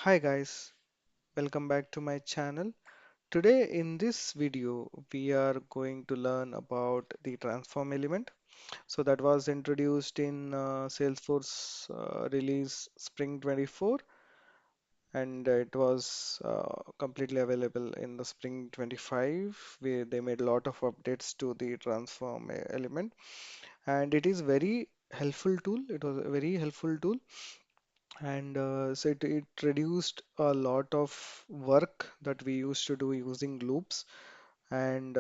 Hi guys, welcome back to my channel. Today in this video we are going to learn about the transform element. So that was introduced in Salesforce release Spring 24 and it was completely available in the Spring 25 where they made a lot of updates to the transform element, and it is very helpful tool. It was a very helpful tool, and so it reduced a lot of work that we used to do using loops. And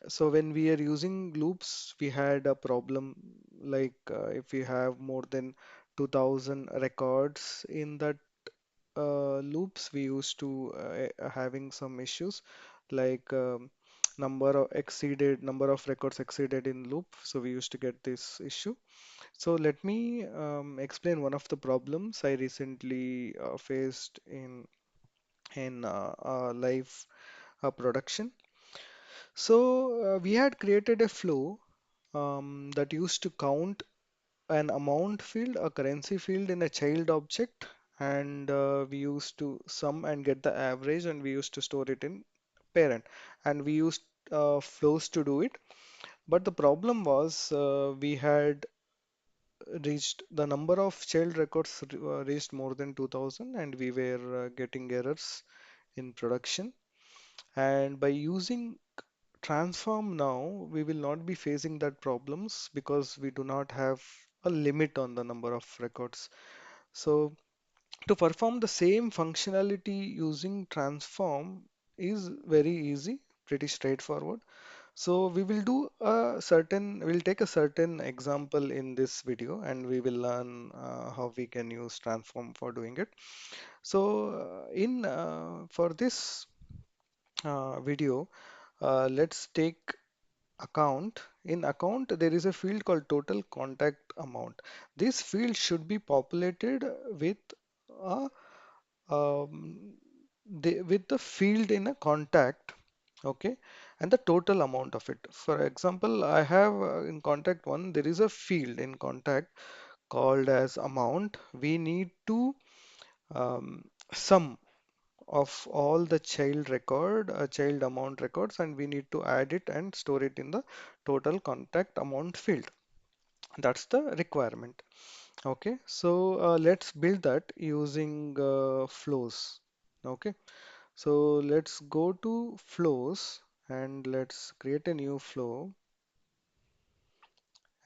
so when we are using loops, we had a problem like if we have more than 2000 records in that loops, we used to having some issues like number of records exceeded in loop. So we used to get this issue. So let me explain one of the problems I recently faced in live production. So we had created a flow that used to count an amount field, a currency field in a child object, and we used to sum and get the average, and we used to store it in parent, and we used flows to do it. But the problem was we had reached the number of child records reached more than 2000, and we were getting errors in production. And by using transform now, we will not be facing that problems because we do not have a limit on the number of records. So to perform the same functionality using transform is very easy, pretty straightforward. So we'll take a certain example in this video, and we will learn how we can use transform for doing it. So in for this video, let's take account. In account, there is a field called total contact amount. This field should be populated with a with the field in a contact, okay, and the total amount of it. For example, I have in contact one, there is a field in contact called as amount. We need to um, sum of all the child amount records, and we need to add it and store it in the total contact amount field. That's the requirement. Okay, so let's build that using flows. Okay, so let's go to flows and let's create a new flow,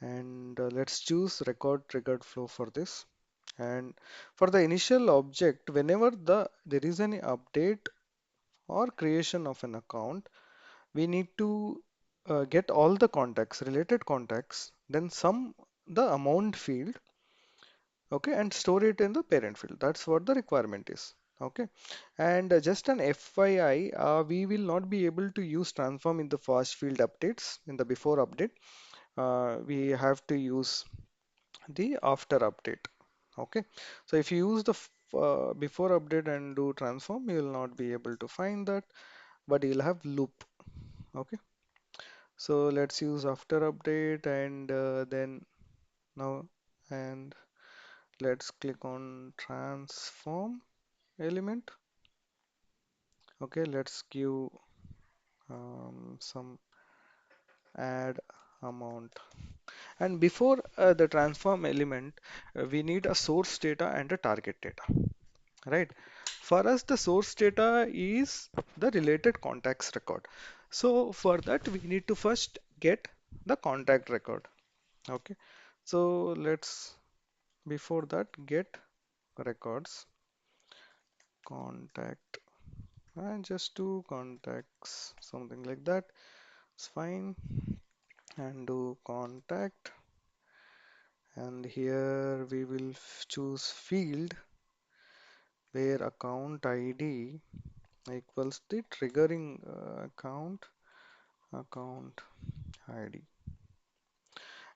and let's choose record triggered flow for this. And for the initial object, whenever there is any update or creation of an account, we need to get all the contacts, related contacts, then sum the amount field, okay, and store it in the parent field. That's what the requirement is. Okay, and just an FYI, we will not be able to use transform in the fast field updates in the before update. We have to use the after update. Okay, so if you use the before update and do transform, you will not be able to find that, but you'll have loop. Okay, so let's use after update, and then now, and let's click on transform element. Okay, let's give some add amount. And before the transform element, we need a source data and a target data, right? For us, the source data is the related contacts record. So for that, we need to first get the contact record. Okay, so let's before that get records contact, and just do contacts, something like that. It's fine. And do contact, and here we will choose field where account ID equals the triggering account ID,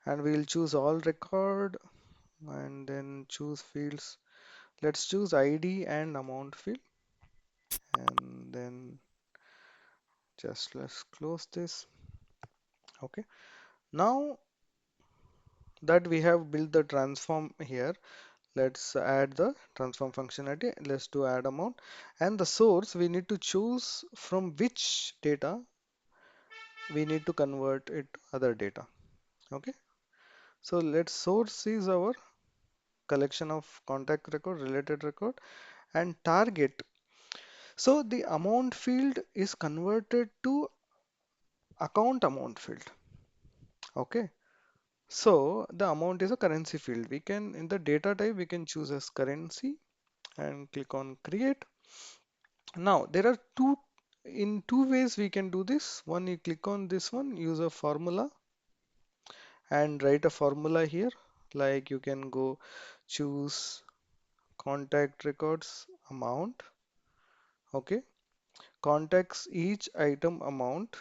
and we'll choose all record and then choose fields. Let's choose ID and amount field, and then just let's close this. Okay, now that we have built the transform here, Let's add the transform functionality. Let's do add amount. And the source, we need to choose from which data we need to convert it to other data. Okay. So let's source is our collection of contact record, related record, and target. So the amount field is converted to account amount field. Okay. So the amount is a currency field. We can, in the data type, we can choose as currency and click on create. Now there are in two ways we can do this. One, you click on this one, use a formula and write a formula here. Like you can go choose contact records amount. Okay. Contacts each item amount,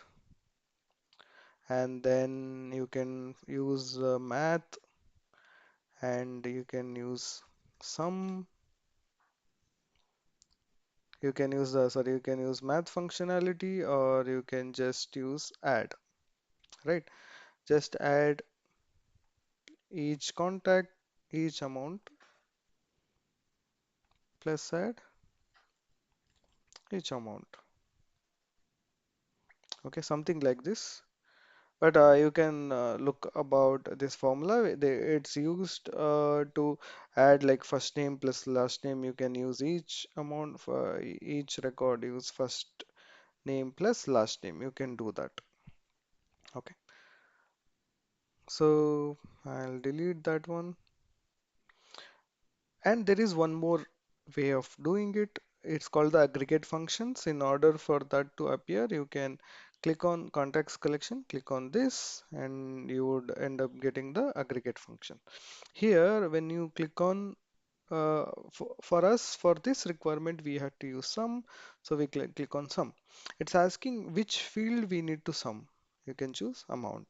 and then you can use math, and you can use sum. You can use the, sorry, you can use math functionality, or you can just use add, right? Just add each contact, each amount, plus add each amount. Okay, something like this. But you can look about this formula. It's used to add like first name plus last name. You can use each amount for each record. Use first name plus last name. You can do that. Okay. So I'll delete that one. And there is one more way of doing it. It's called the aggregate functions. In order for that to appear, you can click on contacts collection, click on this, and you would end up getting the aggregate function. Here, when you click on, for us, for this requirement, we had to use sum. So we click on sum. It's asking which field we need to sum. You can choose amount.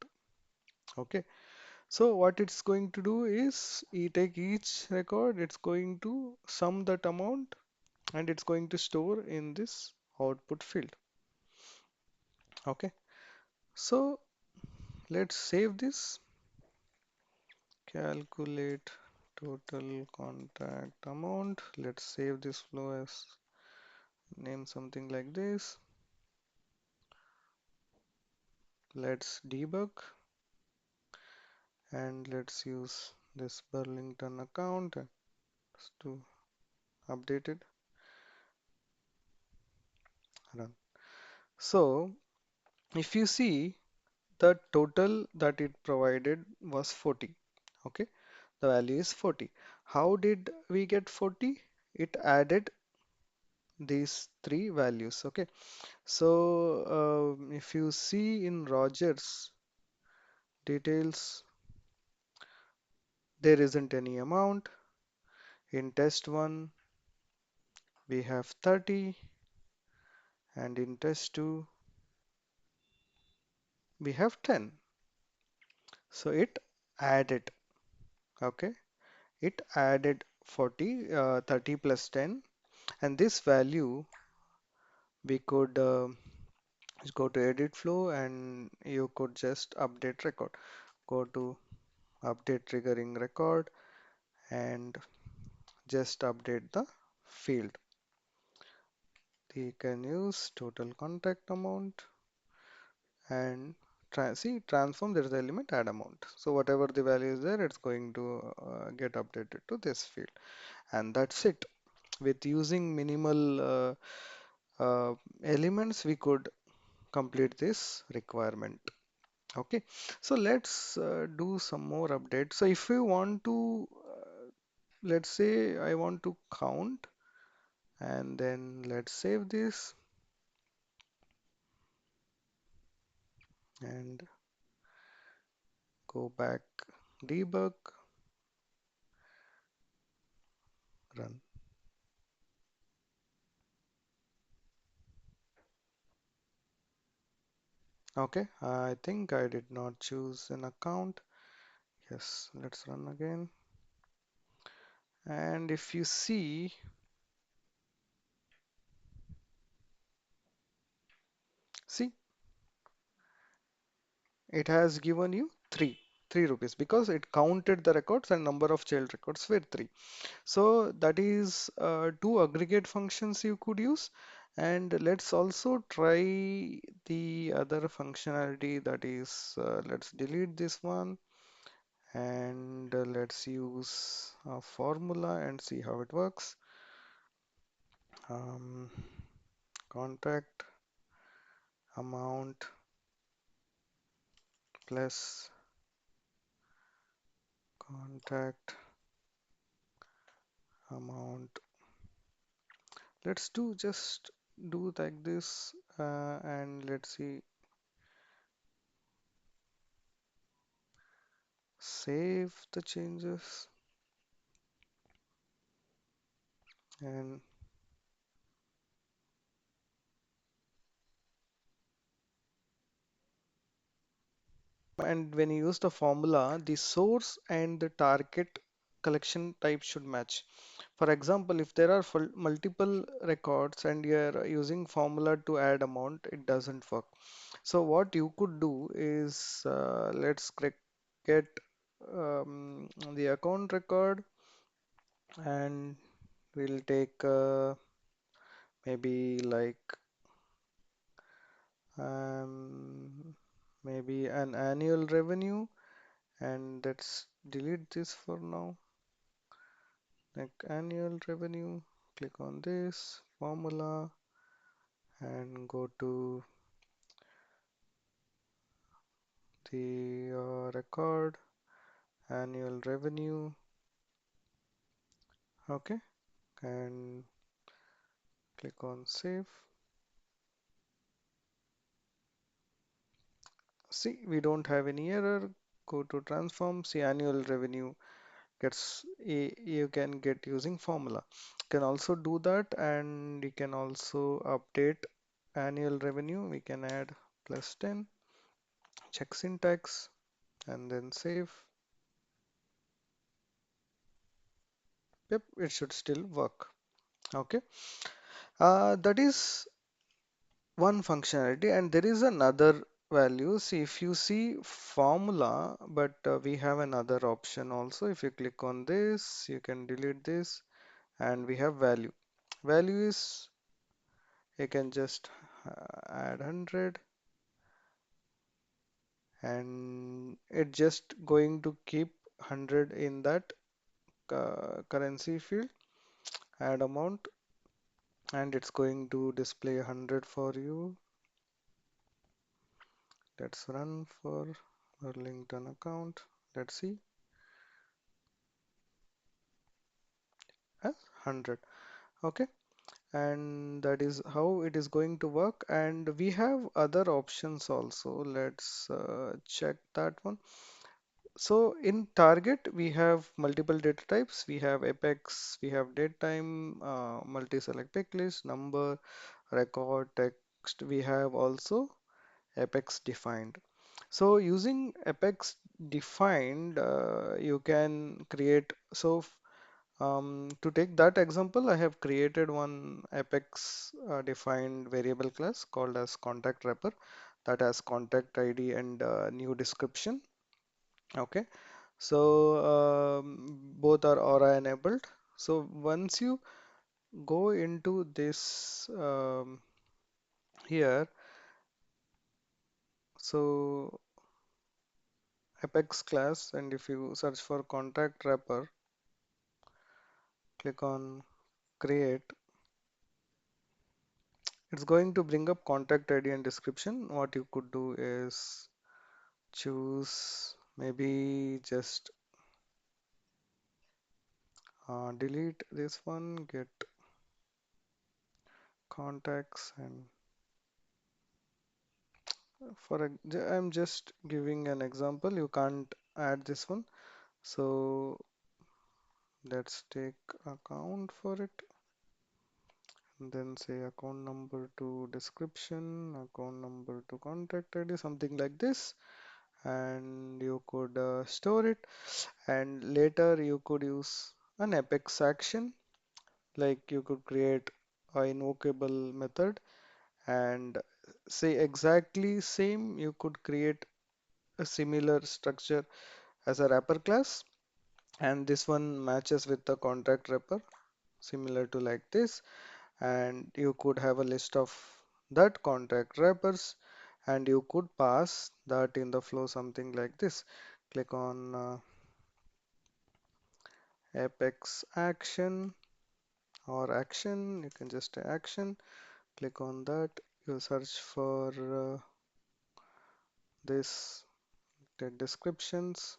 Okay. So what it's going to do is you take each record, it's going to sum that amount, and it's going to store in this output field. Okay. So let's save this. Calculate total contact amount. Let's save this flow as name something like this. Let's debug and let's use this Burlington account to update it. Run. So if you see, the total that it provided was 40. Okay, the value is 40. How did we get 40? It added these three values. Okay, so if you see in Rogers details, there isn't any amount. In test 1 we have 30, and in test 2 we have 10. So it added. Okay, it added 40, 30 plus 10, and this value we could go to edit flow, and you could just update record. Go to update triggering record and just update the field. You can use total contact amount and see transform, there is the element add amount. So whatever the value is there, it's going to get updated to this field, and that's it. With using minimal elements, we could complete this requirement. Okay, so let's do some more updates. So if we want to, let's say I want to count, and then let's save this and go back, debug, run. Okay, I think I did not choose an account. Yes, let's run again. And if you see, see, it has given you three. 3 rupees because it counted the records and number of child records were three. So that is two aggregate functions you could use. And let's also try the other functionality, that is, let's delete this one and let's use a formula and see how it works. Um, Contract amount plus contact amount. Let's do like this and let's see, save the changes and when you use the formula, the source and the target collection type should match. For example, if there are multiple records and you're using formula to add amount, it doesn't work. So what you could do is get the account record and we'll take maybe like um, maybe an annual revenue, and let's delete this for now. Like annual revenue, click on this formula and go to the record annual revenue. Okay, and click on save. See, we don't have any error. Go to transform, see annual revenue gets you can get using formula. You can also do that, and you can also update annual revenue. We can add plus 10, check syntax, and then save. Yep, it should still work. Okay, that is one functionality, and there is another value. See, if you see formula, but we have another option also. If you click on this, you can delete this, and we have value. Value is, you can just add 100, and it just going to keep 100 in that currency field, add amount, and it's going to display 100 for you. Let's run for Burlington account. Let's see, as 100. Okay, and that is how it is going to work. And we have other options also. Let's check that one. So in target, we have multiple data types. We have apex, we have date time, multi-select pick list, number, record, text. We have also apex defined. So using apex defined, you can create. So to take that example, I have created one apex defined variable class called as contact wrapper that has contact ID and new description. Okay, so both are aura enabled. So once you go into this here, so Apex class, and if you search for contact wrapper, click on create, it's going to bring up contact ID and description. What you could do is choose maybe just delete this one, get contacts, and I'm just giving an example. You can't add this one. So let's take account for it, and then say account number to description, account number to contact ID, something like this. And you could store it, and later you could use an apex action, like you could create a invocable method and say exactly same. You could create a similar structure as a wrapper class, and this one matches with the contract wrapper similar to like this, and you could have a list of that contract wrappers, and you could pass that in the flow something like this. Click on apex action or action, you can just action, click on that, you search for this, the descriptions,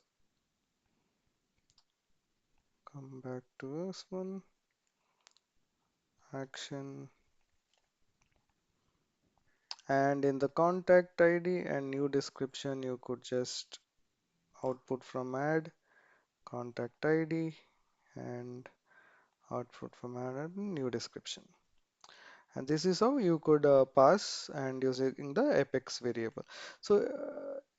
come back to this one, action, and in the contact ID and new description you could just output from add contact ID and output from add and new description. And this is how you could pass and using the apex variable. So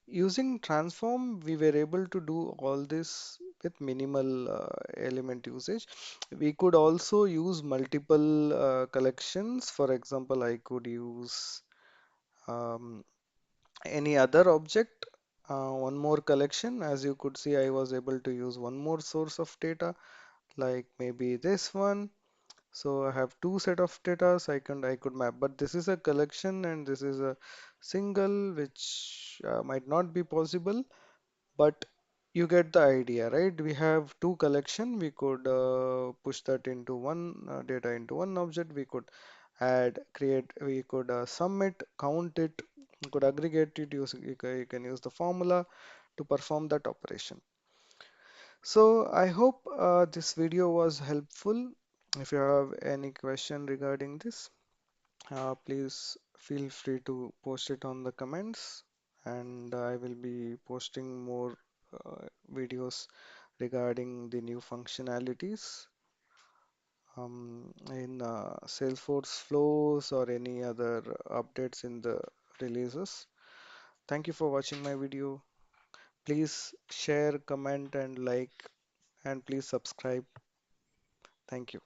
using transform, we were able to do all this with minimal element usage. We could also use multiple collections. For example, I could use um, any other object, one more collection. As you could see, I was able to use one more source of data, like maybe this one. So I have two set of data, so I could map, but this is a collection and this is a single, which might not be possible, but you get the idea, right? We have two collection, we could push that into one data into one object, we could add, create, we could sum it, count it, you could aggregate it, you can use the formula to perform that operation. So I hope this video was helpful. If you have any question regarding this, please feel free to post it on the comments, and I will be posting more videos regarding the new functionalities in Salesforce flows or any other updates in the releases. Thank you for watching my video. Please share, comment, and like, and please subscribe. Thank you.